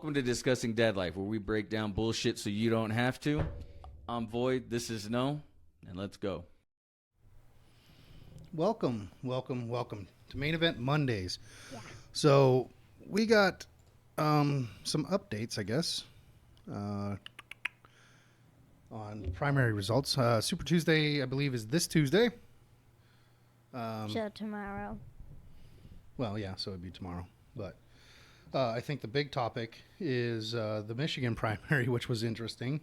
Welcome to Discussing Dad Life, where we break down bullshit so you don't have to. I'm Void, this is No, and let's go. Welcome to Main Event Mondays. Yeah. So we got some updates, I guess, on primary results. Super Tuesday, I believe, is this Tuesday. So tomorrow. Well, yeah, so it'd be tomorrow. But I think the big topic is the Michigan primary, which was interesting.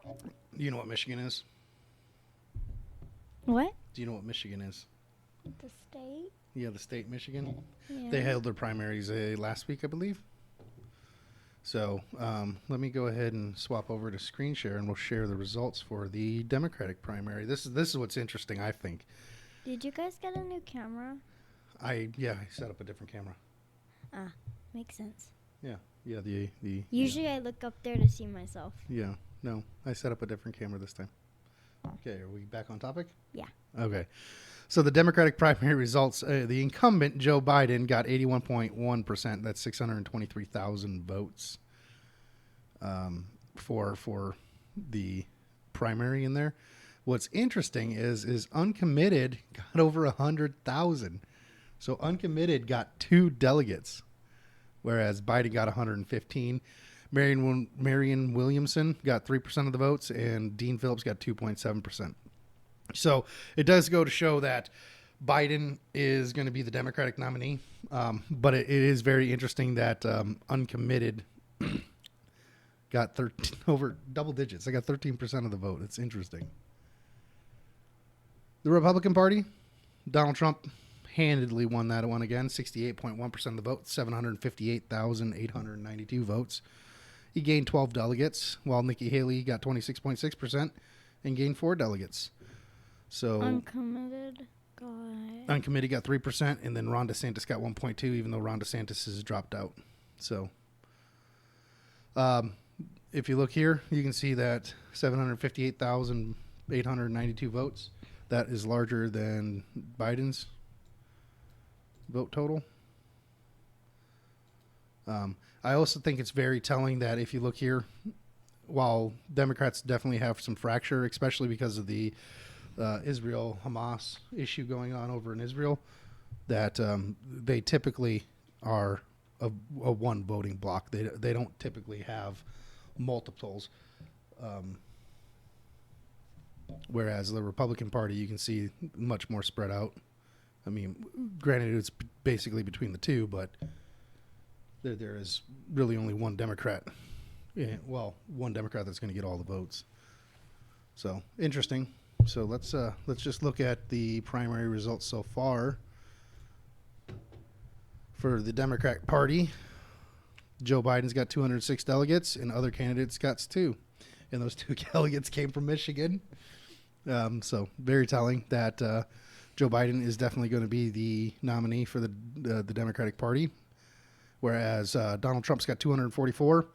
Do you know what Michigan is? What? Do you know what Michigan is? The state? Yeah, the state Michigan. Yeah. They held their primaries last week, I believe. So let me go ahead and swap over to screen share, and we'll share the results for the Democratic primary. This is what's interesting, I think. Did you guys get a new camera? I set up a different camera. Ah, makes sense. Yeah, the Usually I look up there to see myself. yeah. No, I set up a different camera this time. Okay, are we back on topic? Yeah. Okay. So the Democratic primary results, the incumbent Joe Biden got 81.1%. That's 623,000 votes for the primary in there. What's interesting is uncommitted got over 100,000. So uncommitted got 2 delegates, whereas Biden got 115. Marianne Williamson got 3% of the votes, and Dean Phillips got 2.7%. So it does go to show that Biden is going to be the Democratic nominee, but it is very interesting that uncommitted got over double digits. They got 13% of the vote. It's interesting. The Republican Party, Donald Trump handedly won that one again, 68.1% of the vote, 758,892 votes. He gained 12 delegates, while Nikki Haley got 26.6% and gained 4 delegates. So Uncommitted got 3%, and then Ron DeSantis got 1.2, even though Ron DeSantis has dropped out. So if you look here, you can see that 758,892 votes. That is larger than Biden's vote total. I also think it's very telling that if you look here, while Democrats definitely have some fracture, especially because of the Israel-Hamas issue going on over in Israel, that they typically are a one voting block. They don't typically have multiples. Whereas the Republican Party, you can see much more spread out. I mean, granted, it's basically between the two, but there is really only one Democrat. Yeah, well, one Democrat that's going to get all the votes. So interesting. So let's just look at the primary results so far. For the Democratic Party, Joe Biden's got 206 delegates, and other candidates got 2. And those 2 delegates came from Michigan. So very telling that Joe Biden is definitely going to be the nominee for the Democratic Party. Whereas Donald Trump's got 244.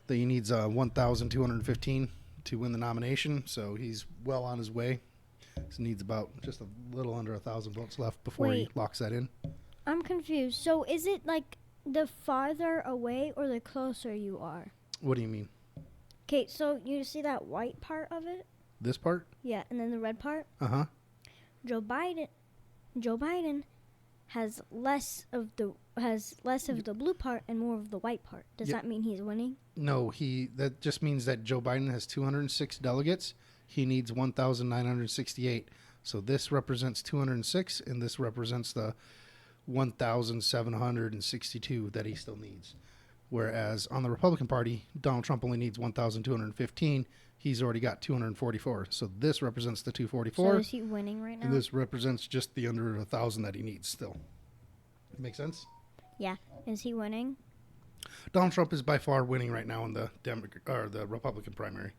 That he needs 1,215 to win the nomination. So he's well on his way. He needs about just a little under 1,000 votes left before he locks that in. I'm confused. So is it like the farther away or the closer you are? What do you mean? Okay, so you see that white part of it? This part? Yeah, and then the red part? Uh-huh. Joe Biden has less of the blue part and more of the white part. Does that mean he's winning? No, that just means that Joe Biden has 206 delegates. He needs 1,968. So this represents 206, and this represents the 1,762 that he still needs. Whereas on the Republican Party, Donald Trump only needs 1,215. He's already got 244. So this represents the 244. So is he winning right now? And this represents just the under 1,000 that he needs still. Make sense? Yeah. Is he winning? Donald Trump is by far winning right now in the Republican primary.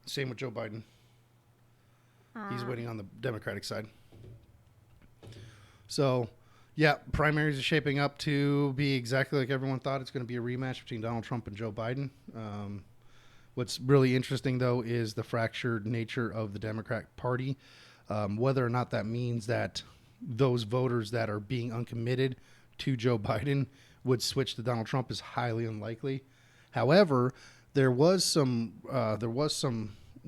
Same with Joe Biden. He's winning on the Democratic side. So, yeah, primaries are shaping up to be exactly like everyone thought. It's going to be a rematch between Donald Trump and Joe Biden. What's really interesting, though, is the fractured nature of the Democratic Party. Whether or not that means that those voters that are being uncommitted to Joe Biden would switch to Donald Trump is highly unlikely. However, there was some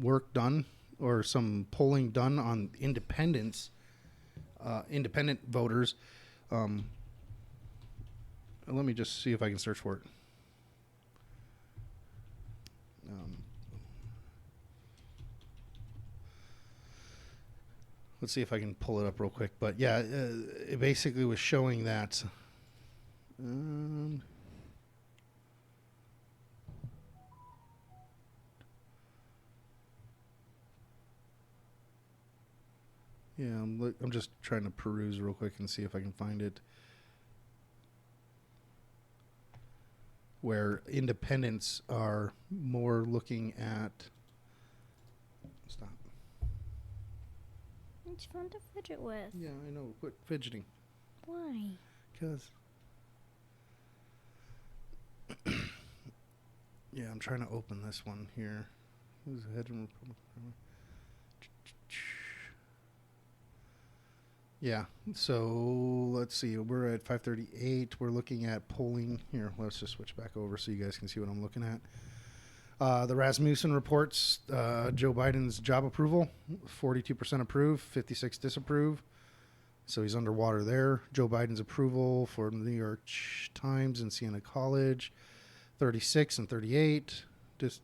work done or some polling done on independent voters. Let me just see if I can search for it. Let's see if I can pull it up real quick. But yeah, it basically was showing that. Yeah, I'm just trying to peruse real quick and see if I can find it. Where independents are more looking at. Stop. It's fun to fidget with. Yeah, I know. Quit fidgeting. Why? Because. Yeah, I'm trying to open this one here. Who's the head of Republican? Yeah, so let's see. We're at 538. We're looking at polling. Here, let's just switch back over so you guys can see what I'm looking at. The Rasmussen reports Joe Biden's job approval, 42% approve, 56 disapprove. So he's underwater there. Joe Biden's approval for the New York Times and Siena College, 36 and 38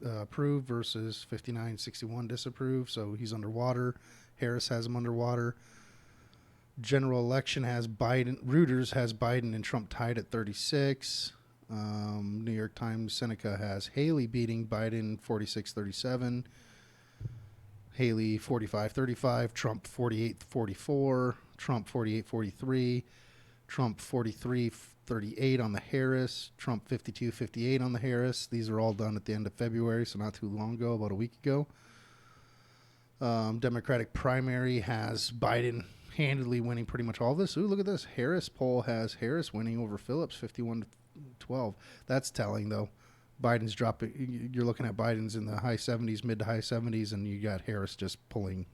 approve versus 59, 61 disapprove. So he's underwater. Harris has him underwater. General election has Biden. Reuters has Biden and Trump tied at 36. New York Times Seneca has Haley beating Biden 46-37. Haley 45-35. Trump 48-44. Trump 48-43. Trump 43-38 on the Harris. Trump 52-58 on the Harris. These are all done at the end of February, so not too long ago, about a week ago. Democratic primary has Biden handedly winning pretty much all this. Ooh, look at this. Harris poll has Harris winning over Phillips 51-12. That's telling, though. Biden's dropping. You're looking at Biden's in the high 70s, mid to high 70s, and you got Harris just pulling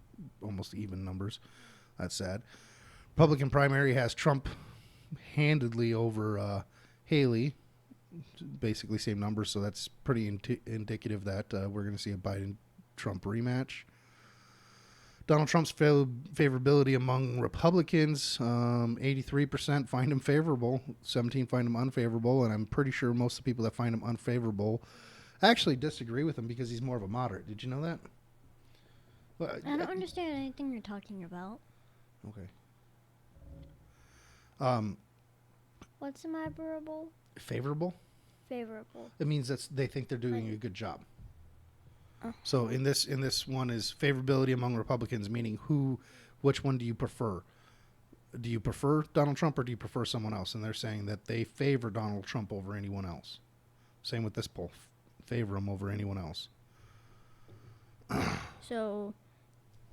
almost even numbers. That's sad. Republican primary has Trump handedly over Haley. Basically same numbers, so that's pretty indicative that we're going to see a Biden-Trump rematch. Donald Trump's favorability among Republicans, 83% find him favorable, 17% find him unfavorable, and I'm pretty sure most of the people that find him unfavorable actually disagree with him because he's more of a moderate. Did you know that? Well, I don't understand anything you're talking about. Okay. What's admirable? Favorable? Favorable. It means that they think they're doing a good job. So in this one is favorability among Republicans, meaning which one do you prefer? Do you prefer Donald Trump or do you prefer someone else? And they're saying that they favor Donald Trump over anyone else. Same with this poll, favor him over anyone else. So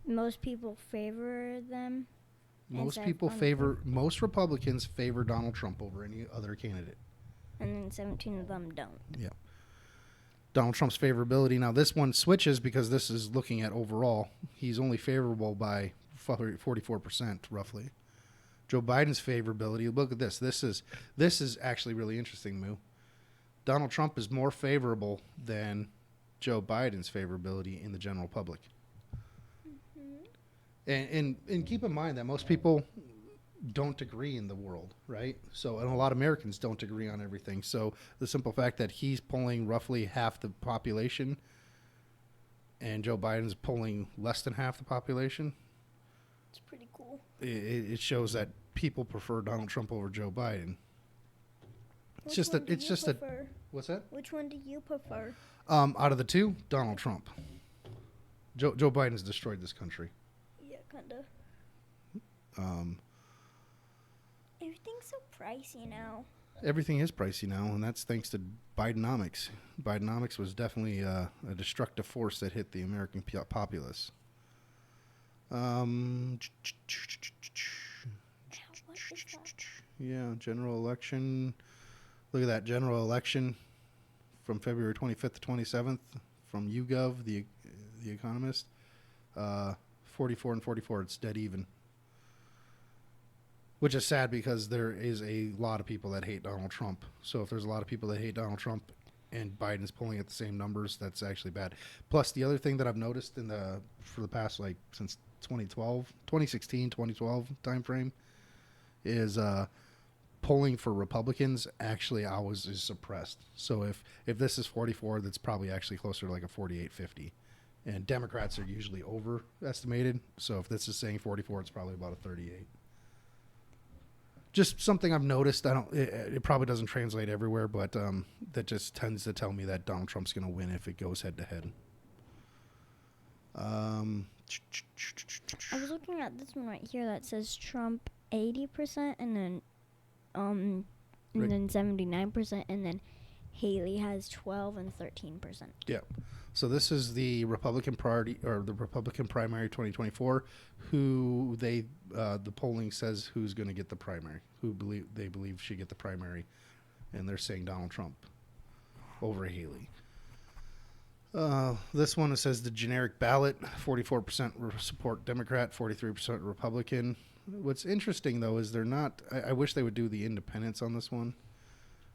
most people favor them? Most Republicans favor Donald Trump over any other candidate. And then 17 of them don't. Yeah. Donald Trump's favorability. Now, this one switches because this is looking at overall. He's only favorable by 44%, roughly. Joe Biden's favorability. Look at this. This is actually really interesting, Moo. Donald Trump is more favorable than Joe Biden's favorability in the general public. Mm-hmm. And keep in mind that most people don't agree in the world, right? So, and a lot of Americans don't agree on everything. So the simple fact that he's polling roughly half the population and Joe Biden's polling less than half the population, It's pretty cool. It shows that people prefer Donald Trump over Joe Biden. What's that? What's that? Which one do you prefer? Out of the two, Donald Trump. Joe Biden's destroyed this country. Yeah, kinda. Everything's so pricey now. Everything is pricey now, and that's thanks to Bidenomics. Bidenomics was definitely a destructive force that hit the American populace. What is that? Yeah, general election. Look at that general election from February 25th to 27th from YouGov, the Economist. 44 and 44. It's dead even. which is sad because there is a lot of people that hate Donald Trump. So if there's a lot of people that hate Donald Trump and Biden's pulling at the same numbers, that's actually bad. Plus, the other thing that I've noticed for the past, like, since 2016, 2012 timeframe is polling for Republicans actually always is suppressed. So if this is 44, that's probably actually closer to like a 48, 50. And Democrats are usually overestimated. So if this is saying 44, it's probably about a 38. Just something I've noticed. It probably doesn't translate everywhere, but that just tends to tell me that Donald Trump's going to win if it goes head to head. I was looking at this one right here that says Trump 80%, and then then 79%, and then Haley has 12 and 13%. Yeah. So this is the Republican Party or the Republican primary 2024. Who the polling says who's going to get the primary? They believe should get the primary, and they're saying Donald Trump over Haley. This one, it says the generic ballot: 44% support Democrat, 43% Republican. What's interesting though is they're not. I wish they would do the independents on this one,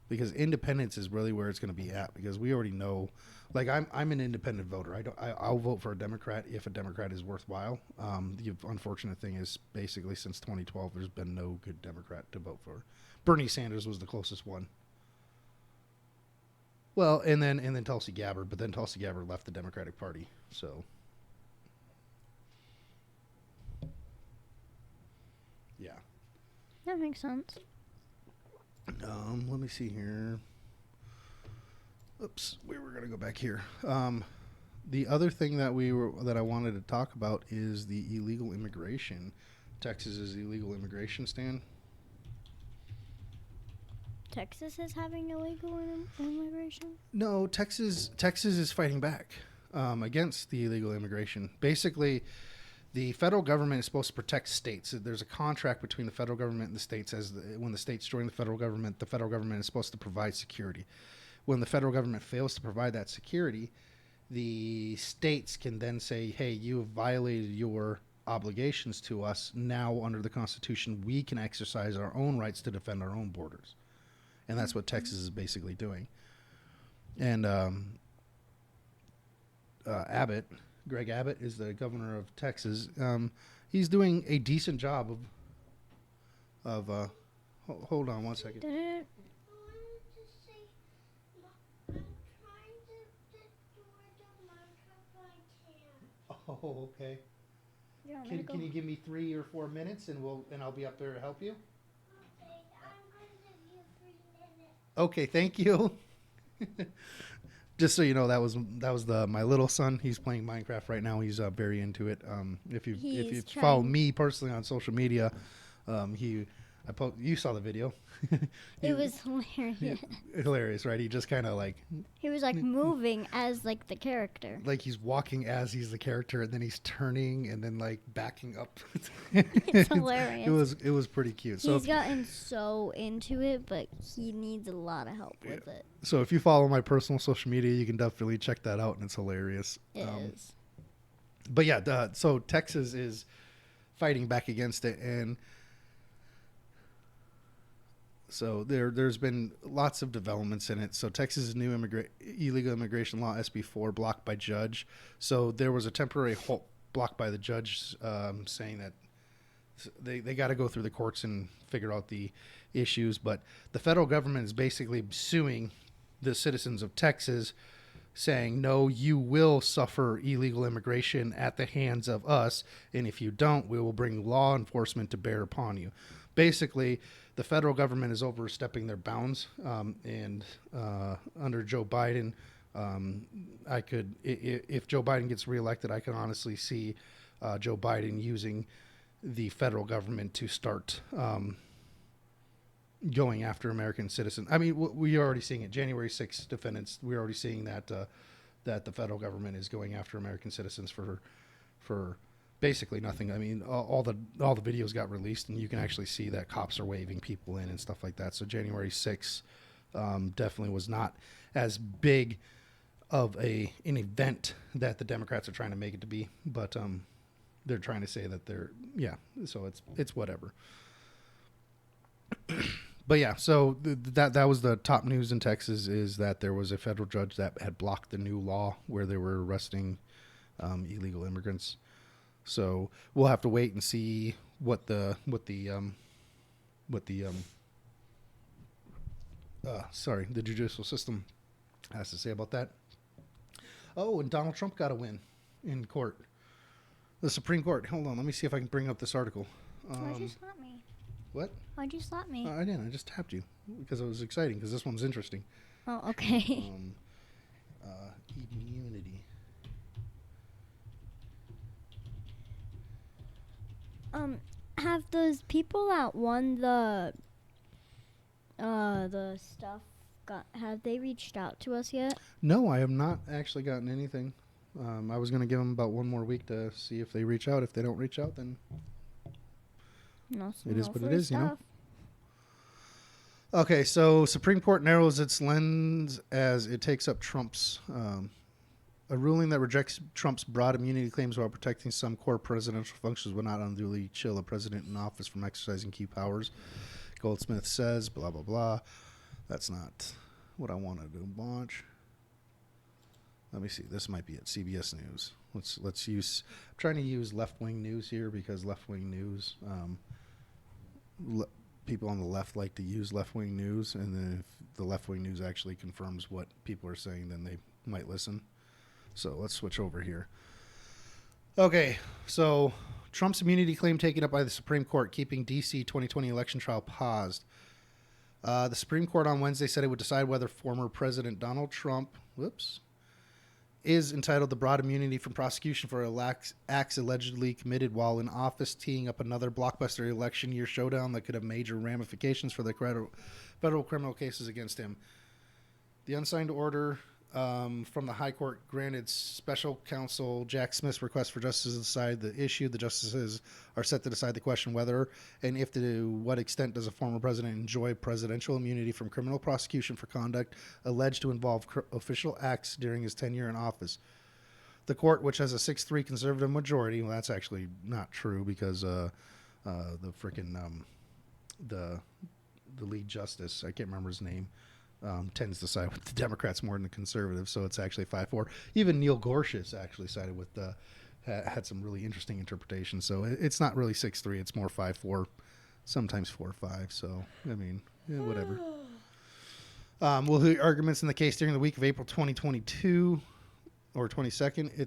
because independence is really where it's going to be at, because we already know. Like I'm an independent voter. I'll vote for a Democrat if a Democrat is worthwhile. The unfortunate thing is basically since 2012 there's been no good Democrat to vote for. Bernie Sanders was the closest one. Well, and then Tulsi Gabbard, but then Tulsi Gabbard left the Democratic Party. So yeah. That makes sense. Let me see here. Oops, we were going to go back here. The other thing that I wanted to talk about is the illegal immigration. Texas's illegal immigration stand. Texas is having illegal immigration? No, Texas is fighting back against the illegal immigration. Basically, the federal government is supposed to protect states. There's a contract between the federal government and the states. When the states join the federal government is supposed to provide security. When the federal government fails to provide that security, the states can then say, hey, you have violated your obligations to us. Now, under the Constitution, we can exercise our own rights to defend our own borders. And that's what Texas is basically doing. And Greg Abbott is the governor of Texas. He's doing a decent job of hold on one second. Oh, okay. Can you give me 3 or 4 minutes and I'll be up there to help you? Okay, I'm going to give you 3 minutes. Okay, thank you. Just so you know, that was my little son. He's playing Minecraft right now. He's very into it. If you follow me personally on social media, you saw the video. It was hilarious. Hilarious, right? He just kind of like... He was like moving as like the character. Like he's walking as he's the character, and then he's turning and then like backing up. It's hilarious. It was pretty cute. So he's gotten so into it, but he needs a lot of help with it. So if you follow my personal social media, you can definitely check that out, and it's hilarious. It is. But yeah, so Texas is fighting back against it, and so there's been lots of developments in it. So Texas' new illegal immigration law, SB 4, blocked by judge. So there was a temporary halt blocked by the judge, saying that they got to go through the courts and figure out the issues. But the federal government is basically suing the citizens of Texas, saying, no, you will suffer illegal immigration at the hands of us, and if you don't, we will bring law enforcement to bear upon you. Basically, the federal government is overstepping their bounds, and under Joe Biden, if Joe Biden gets reelected, I can honestly see Joe Biden using the federal government to start going after American citizens. I mean, we're already seeing it. January 6th defendants, we're already seeing that the federal government is going after American citizens for basically nothing. I mean, all the videos got released, and you can actually see that cops are waving people in and stuff like that. So January 6th definitely was not as big of an event that the Democrats are trying to make it to be, but they're trying to say that so it's whatever. But yeah, so that was the top news in Texas, is that there was a federal judge that had blocked the new law where they were arresting illegal immigrants. So we'll have to wait and see what the judicial system has to say about that. Oh, and Donald Trump got a win in court, the Supreme Court. Hold on, let me see if I can bring up this article. Why'd you slap me? What? Why'd you slap me? I didn't. I just tapped you because it was exciting. Because this one's interesting. Oh, okay. Immunity. Have those people that won the stuff have they reached out to us yet? No, I have not actually gotten anything. I was going to give them about one more week to see if they reach out. If they don't reach out, then No, it is what it free is, you know. stuff. Okay, so Supreme Court narrows its lens as it takes up a ruling that rejects Trump's broad immunity claims while protecting some core presidential functions will not unduly chill a president in office from exercising key powers. Goldsmith says, blah, blah, blah. That's not what I wanted to launch. Let me see. This might be at CBS News. Let's use. I'm trying to use left-wing news here because left-wing news. People on the left like to use left-wing news, and then if the left-wing news actually confirms what people are saying, then they might listen. So let's switch over here. Okay, so Trump's immunity claim taken up by the Supreme Court, keeping D.C. 2020 election trial paused. The Supreme Court on Wednesday said it would decide whether former President Donald Trump, is entitled to broad immunity from prosecution for acts allegedly committed while in office, teeing up another blockbuster election year showdown that could have major ramifications for the federal criminal cases against him. The unsigned order from the High Court granted special counsel Jack Smith's request for justices to decide the issue. The justices are set to decide the question whether and if to what extent does a former president enjoy presidential immunity from criminal prosecution for conduct alleged to involve official acts during his tenure in office. The court, which has a 6-3 conservative majority, well, that's actually not true because the lead justice, I can't remember his name, tends to side with the Democrats more than the conservatives, so it's actually 5-4. Even Neil Gorsuch actually sided with had some really interesting interpretations. So it's not really 6-3; it's more 5-4, sometimes 4-5. So I mean, yeah, whatever. We'll hear arguments in the case during the week of April 2022 or 22nd.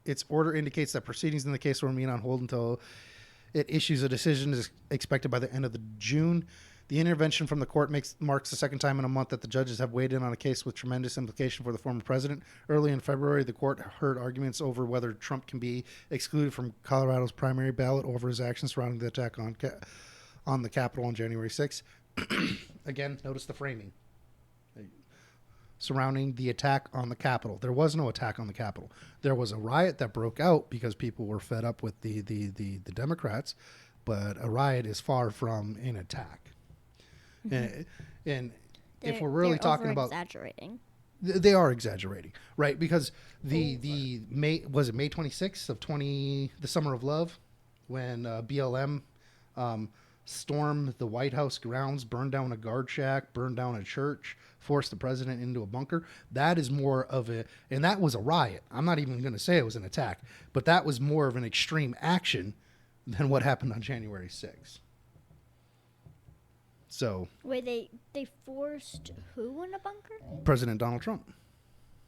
Its order indicates that proceedings in the case will remain on hold until it issues a decision is expected by the end of June. The intervention from the court marks the second time in a month that the judges have weighed in on a case with tremendous implication for the former president. Early in February, the court heard arguments over whether Trump can be excluded from Colorado's primary ballot over his actions surrounding the attack on the Capitol on January 6th. Again, notice the framing. Surrounding the attack on the Capitol. There was no attack on the Capitol. There was a riot that broke out because people were fed up with the Democrats, but a riot is far from an attack. And if we're really talking about exaggerating, they are exaggerating, right? Because the May 26th of the Summer of Love, when BLM stormed the White House grounds, burned down a guard shack, burned down a church, forced the president into a bunker. That is more of and that was a riot. I'm not even going to say it was an attack, but that was more of an extreme action than what happened on January 6th. So wait, they forced who in a bunker? President Donald Trump.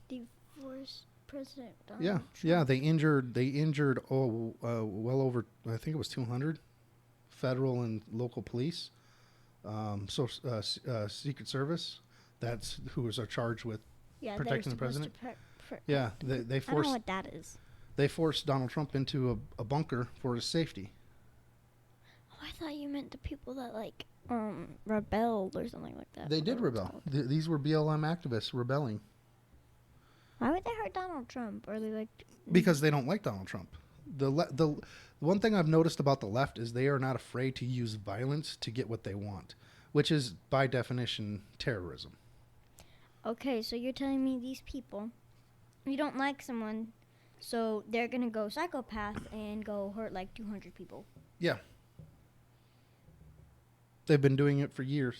They forced President Donald Yeah, Trump. yeah. They injured well over, I think it was 200 federal and local police, Secret Service. That's who was charged with protecting the president. Yeah, they forced. I don't know what that is. They forced Donald Trump into a bunker for his safety. Oh, I thought you meant the people that rebelled or something like that. They did rebel. These were BLM activists rebelling. Why would they hurt Donald Trump? Or they because they don't like Donald Trump. The one thing I've noticed about the left is they are not afraid to use violence to get what they want, which is by definition terrorism. Okay, so you're telling me these people, you don't like someone, so they're gonna go psychopath and go hurt like 200 people. Yeah. They've been doing it for years.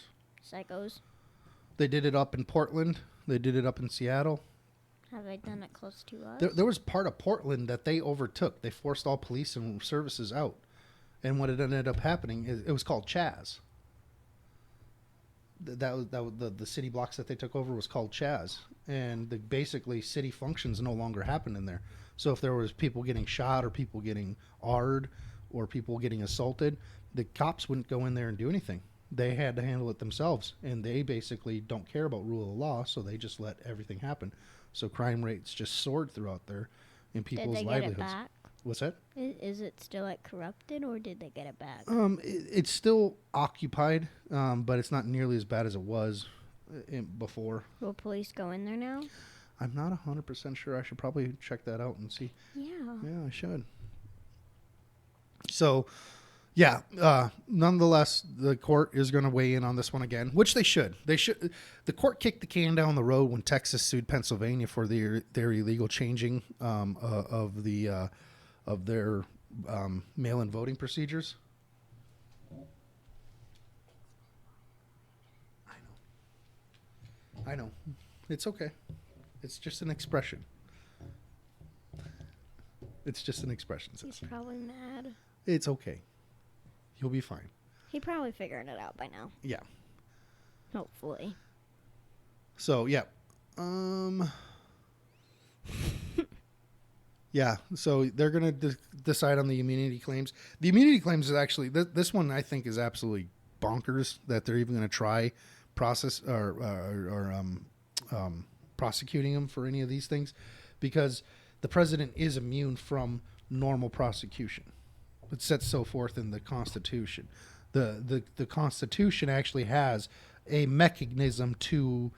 Psychos. They did it up in Portland. They did it up in Seattle. Have they done it close to us? There was part of Portland that they overtook. They forced all police and services out. And what it ended up happening is it was called Chaz. That was the city blocks that they took over was called Chaz. And basically city functions no longer happen in there. So if there was people getting shot or people getting AR'd or people getting assaulted, the cops wouldn't go in there and do anything. They had to handle it themselves. And they basically don't care about rule of law, so they just let everything happen. So crime rates just soared throughout there in people's Did they livelihoods. get it back? What's that? Is it still like corrupted, or did they get it back? It's still occupied, but it's not nearly as bad as it was before. Will police go in there now? I'm not 100% sure. I should probably check that out and see. Yeah. Yeah, I should. So, yeah, nonetheless, the court is going to weigh in on this one again, which they should. They should. The court kicked the can down the road when Texas sued Pennsylvania for their illegal changing of their mail-in voting procedures. I know. It's okay. It's just an expression. It's just an expression, He's sis. probably mad. It's okay. You'll be fine. He probably figured it out by now. Yeah. Hopefully. So, yeah. Yeah, so they're going to decide on the immunity claims. The immunity claims is actually, this one I think is absolutely bonkers that they're even going to try prosecuting him for any of these things, because the president is immune from normal prosecution. It sets so forth in the Constitution. The Constitution actually has a mechanism to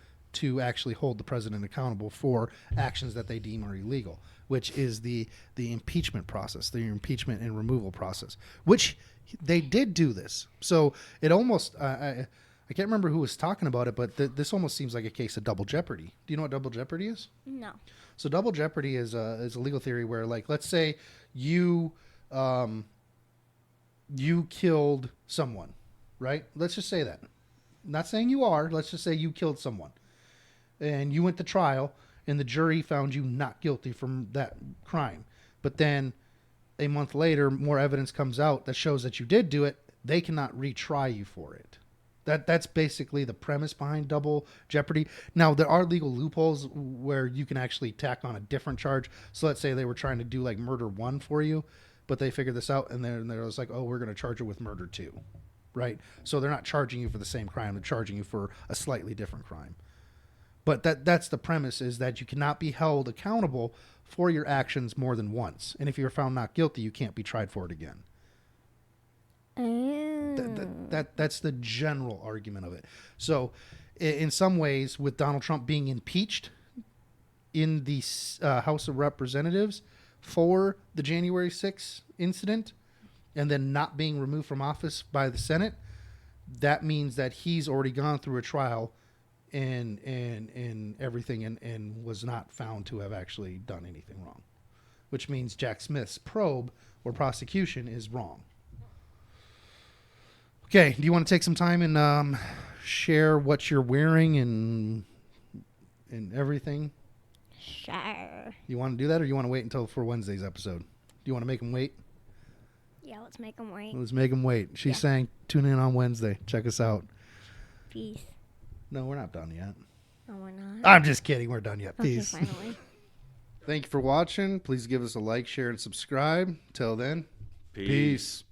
actually hold the president accountable for actions that they deem are illegal, which is the impeachment process, the impeachment and removal process, which they did do this. So it almost, I can't remember who was talking about it, but this almost seems like a case of double jeopardy. Do you know what double jeopardy is? No. So double jeopardy is a legal theory where, like, let's say you killed someone, right? Let's just say that. Not saying you are. Let's just say you killed someone. And you went to trial, and the jury found you not guilty from that crime. But then a month later, more evidence comes out that shows that you did do it. They cannot retry you for it. That's basically the premise behind double jeopardy. Now, there are legal loopholes where you can actually tack on a different charge. So let's say they were trying to do like murder 1 for you, but they figured this out, and then they're just like, oh, we're going to charge you with murder 2, right? So they're not charging you for the same crime. They're charging you for a slightly different crime. But that's the premise, is that you cannot be held accountable for your actions more than once. And if you're found not guilty, you can't be tried for it again. That's the general argument of it. So in some ways, with Donald Trump being impeached in the House of Representatives for the January 6th incident and then not being removed from office by the Senate, that means that he's already gone through a trial and everything and was not found to have actually done anything wrong, which means Jack Smith's probe or prosecution is wrong. Okay, do you want to take some time and share what you're wearing and everything? Sure. You want to do that, or you want to wait until for Wednesday's episode? Do you want to make them wait? Yeah, let's make them wait. Let's make them wait. She's saying tune in on Wednesday. Check us out. Peace. No, we're not done yet. No, we're not. I'm just kidding. We're done yet. Okay, Peace. finally. Thank you for watching. Please give us a like, share, and subscribe. Till then, peace.